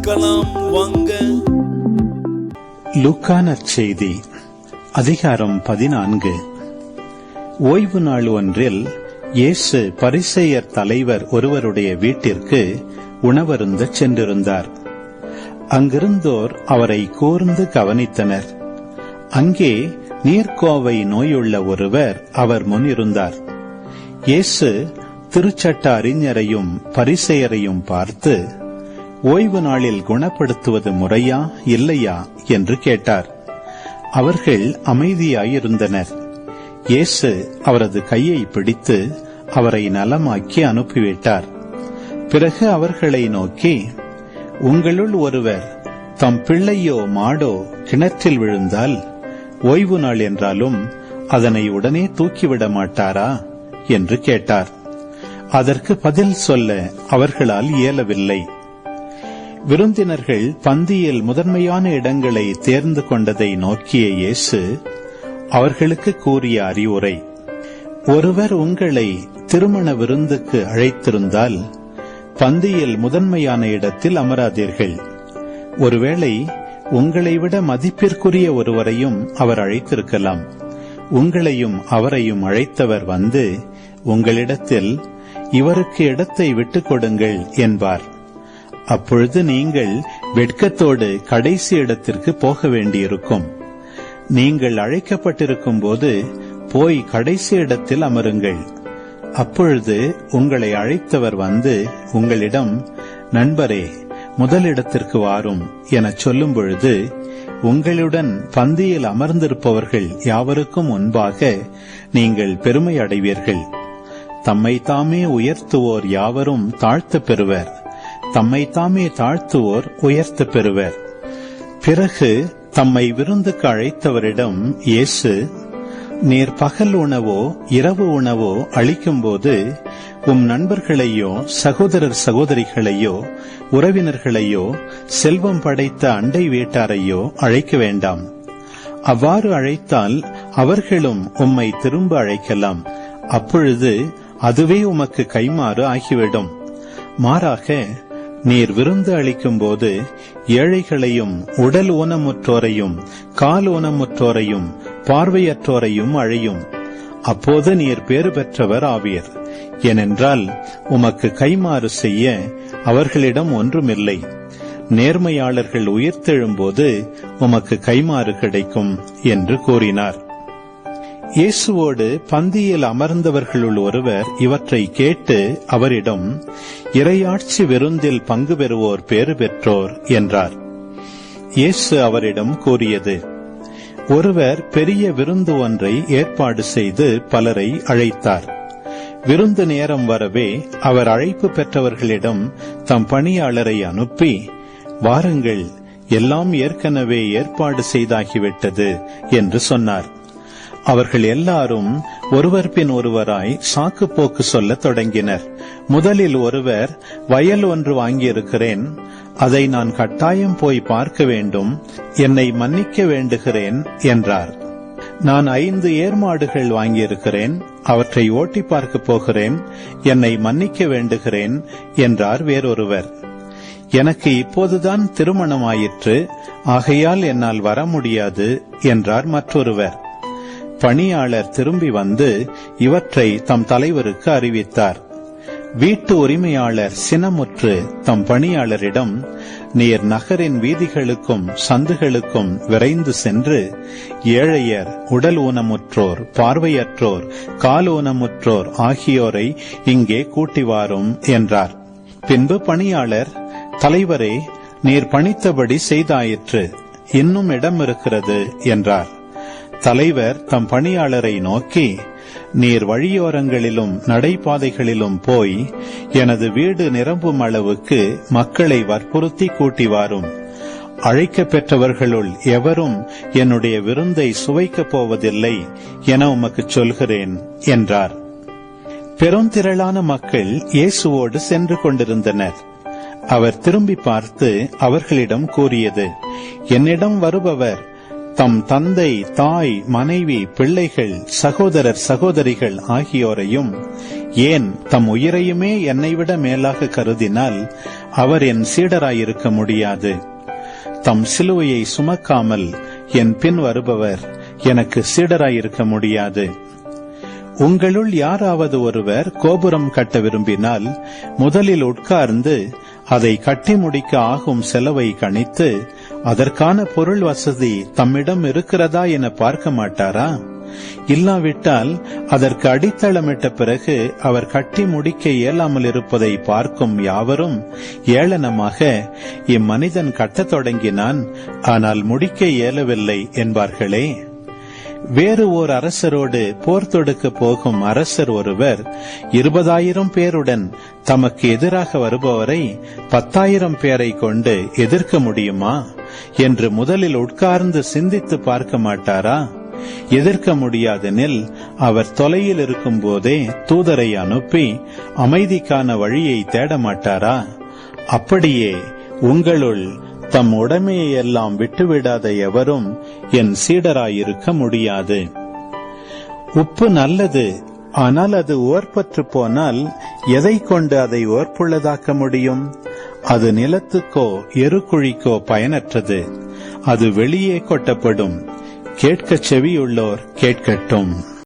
பார்க்கலாம் வாங்க. லூக்கா நற்செய்தி அதிகாரம் 14. ஓய்வு நாள் ஒன்றில் இயேசு பரிசேயர் தலைவர் ஒருவருடைய வீட்டிற்கு உணவருந்தச் சென்றிருந்தார். அங்கிருந்தோர் அவரை கூர்ந்து கவனித்தனர். அங்கே நீர்க்கோவை நோயுள்ள ஒருவர் அவர் முன் இருந்தார். இயேசு திருச்சட்ட அறிஞரையும் பரிசேயரையும் பார்த்து, ஓய்வு நாளில் குணப்படுத்துவது முறையா இல்லையா என்று கேட்டார். அவர்கள் அமைதியாயிருந்தனர். இயேசு அவரது கையை பிடித்து அவரை நலமாக்கி அனுப்பிவிட்டார். பிறகு அவர்களை நோக்கி, உங்களுள் ஒருவர் தம் பிள்ளையோ மாடோ கிணற்றில் விழுந்தால் ஓய்வு நாள் என்றாலும் அதனை உடனே தூக்கிவிட மாட்டாரா என்று கேட்டார். அதற்கு பதில் சொல்ல அவர்களால் இயலவில்லை. விருந்தினர்கள் பந்தியில் முதன்மையான இடங்களை தேர்ந்து கொண்டதை நோக்கிய இயேசு அவர்களுக்கு கூறிய அறிவுரை: ஒருவர் உங்களை திருமண விருந்துக்கு அழைத்திருந்தால் பந்தியில் முதன்மையான இடத்தில் அமராதீர்கள். ஒருவேளை உங்களை விட மதிப்பிற்குரிய ஒருவரையும் அவர் அழைத்திருக்கலாம். உங்களையும் அவரையும் அழைத்தவர் வந்து உங்களிடத்தில், இவருக்கு இடத்தை விட்டுக் கொடுங்கள் என்பார். அப்பொழுது நீங்கள் வெட்கத்தோடு கடைசி இடத்திற்கு போக வேண்டியிருக்கும். நீங்கள் அழைக்கப்பட்டிருக்கும் போது போய் கடைசி இடத்தில் அமருங்கள். அப்பொழுது உங்களை அழைத்தவர் வந்து உங்களிடம், நண்பரே, முதலிடத்திற்கு வாரும் என சொல்லும் பொழுது உங்களுடன் பந்தியில் அமர்ந்திருப்பவர்கள் யாவருக்கும் முன்பாக நீங்கள் பெருமை அடைவீர்கள். தம்மைத்தாமே உயர்த்துவோர் யாவரும் தாழ்த்தப் பெறுவர், தம்மைத்தாமே தாழ்த்துவோர் உயர்த்தப் பெறுவர். பிறகு தம்மை விருந்துக்கு அழைத்தவரிடம் இயேசு, நீர் பகல் உணவோ இரவு உணவோ அளிக்கும்போது உம் நண்பர்களையோ சகோதரர் சகோதரிகளையோ உறவினர்களையோ செல்வம் படைத்த அண்டை வீட்டாரையோ அழைக்க வேண்டாம். அவ்வாறு அழைத்தால் அவர்களும் உம்மை திரும்ப அழைக்கலாம். அப்பொழுது அதுவே உமக்கு கைமாறு ஆகிவிடும். மாறாக நீர் விருந்து அளிக்கும் போது ஏழைகளையும் உடல் ஊனமுற்றோரையும் கால் ஊனமுற்றோரையும் பார்வையற்றோரையும் அழையும். அப்போது நீர் பேறு பெற்றவர் ஆவீர். ஏனென்றால் உமக்கு கைமாறு செய்ய அவர்களிடம் ஒன்றுமில்லை. நேர்மையாளர்கள் உயிர்த்தெழும்போது உமக்கு கைமாறு கிடைக்கும் என்று கூறினார். இயேசுவோடு பந்தியில் அமர்ந்தவர்களுள் ஒருவர் இவற்றை கேட்டு அவரிடம், இறையாட்சி விருந்தில் பங்கு பெறுவோர் பேறு பெற்றோர் என்றார். இயேசு அவரிடம் கூறியது: ஒருவர் பெரிய விருந்து ஒன்றை ஏற்பாடு செய்து பலரை அழைத்தார். விருந்து நேரம் வரவே அவர் அழைப்பு பெற்றவர்களிடம் தம் பணியாளரை அனுப்பி, வாருங்கள், எல்லாம் ஏற்கனவே ஏற்பாடு செய்தாகிவிட்டது என்று சொன்னார். அவர்கள் எல்லாரும் ஒருவர் பின் ஒருவராய் சாக்கு போக்கு சொல்ல தொடங்கினர். முதலில் ஒருவர், வயல் ஒன்று வாங்கியிருக்கிறேன், அதை நான் கட்டாயம் போய் பார்க்க வேண்டும், என்னை மன்னிக்க வேண்டுகிறேன் என்றார். நான் 5 ஏர்மாடுகள் வாங்கியிருக்கிறேன், அவற்றை ஓட்டி பார்க்க போகிறேன், என்னை மன்னிக்க வேண்டுகிறேன் என்றார் வேறொருவர். எனக்கு இப்போதுதான் திருமணமாயிற்று, ஆகையால் என்னால் வர முடியாது என்றார் மற்றொருவர். பணியாளர் திரும்பி வந்து இவற்றை தம் தலைவருக்கு அறிவித்தார். வீட்டு உரிமையாளர் சினமுற்று தம் பணியாளரிடம், நீர் நகரின் வீதிகளுக்கும் சந்துகளுக்கும் விரைந்து சென்று ஏழையர், உடல் ஊனமுற்றோர், பார்வையற்றோர், கால் ஊனமுற்றோர் ஆகியோரை இங்கே கூட்டி வாரும் என்றார். பின்பு பணியாளர், தலைவரே, நீர் பணித்தபடி செய்தாயிற்று, இன்னும் இடம் இருக்கிறது என்றார். தலைவர் தம் பணியாளரை நோக்கி, நீர் வழியோரங்களிலும் நடைபாதைகளிலும் போய் எனது வீடு நிரம்பும் அளவுக்கு மக்களை வற்புறுத்தி கூட்டி வாரும். அழைக்க பெற்றவர்களுள் எவரும் என்னுடைய விருந்தை சுவைக்கப் போவதில்லை என உமக்கு சொல்கிறேன் என்றார். பெருந்திரளான மக்கள் இயேசுவோடு சென்று கொண்டிருந்தனர். அவர் திரும்பி பார்த்து அவர்களிடம் கூறியது: என்னிடம் வருபவர் தம் தந்தை, தாய், மனைவி, பிள்ளைகள், சகோதரர் சகோதரிகள் ஆகியோரையும், ஏன் தம் உயிரையுமே என்னைவிட மேலாக கருதினால் அவர் என் சீடராயிருக்க முடியாது. தம் சிலுவையை சுமக்காமல் என் பின் வருபவர் எனக்கு சீடராயிருக்க முடியாது. உங்களுள் யாராவது ஒருவர் கோபுரம் கட்ட விரும்பினால் முதலில் உட்கார்ந்து அதை கட்டி முடிக்க ஆகும் செலவை கணித்து அதற்கான பொருள் வசதி தம்மிடம் இருக்கிறதா என பார்க்க மாட்டாரா? இல்லாவிட்டால் அதற்கு அடித்தளமிட்ட பிறகு அவர் கட்டி முடிக்க இயலாமல் இருப்பதை பார்க்கும் யாவரும் ஏளனமாக, இம்மனிதன் கட்டத் தொடங்கினான், ஆனால் முடிக்க இயலவில்லை என்பார்களே. வேறு ஓர் அரசரோடு போர் தொடுக்க போகும் அரசர் ஒருவர் 20,000 பேருடன் தமக்கு எதிராக வருபவரை 10,000 பேரை கொண்டு எதிர்க்க முடியுமா என்று முதலில் உட்கார்ந்து சிந்தித்து பார்க்க மாட்டாரா? எதிர்க்க முடியாதெனில் அவர் தொலையில் இருக்கும் போதே தூதரை அனுப்பி அமைதிக்கான வழியை தேட மாட்டாரா? அப்படியே உங்களுள் தம் உடைமையை எல்லாம் விட்டுவிடாத எவரும் என் சீடராயிருக்க முடியாது. உப்பு நல்லது, ஆனால் அது உவர்பற்று போனால் எதை கொண்டு அதை உவர்ப்புள்ளதாக்க முடியும்? அது நிலத்துக்கோ எருக்குழிக்கோ பயனற்றது. அது வெளியே கொட்டப்படும். கேட்கச் செவியுள்ளோர் கேட்கட்டும்.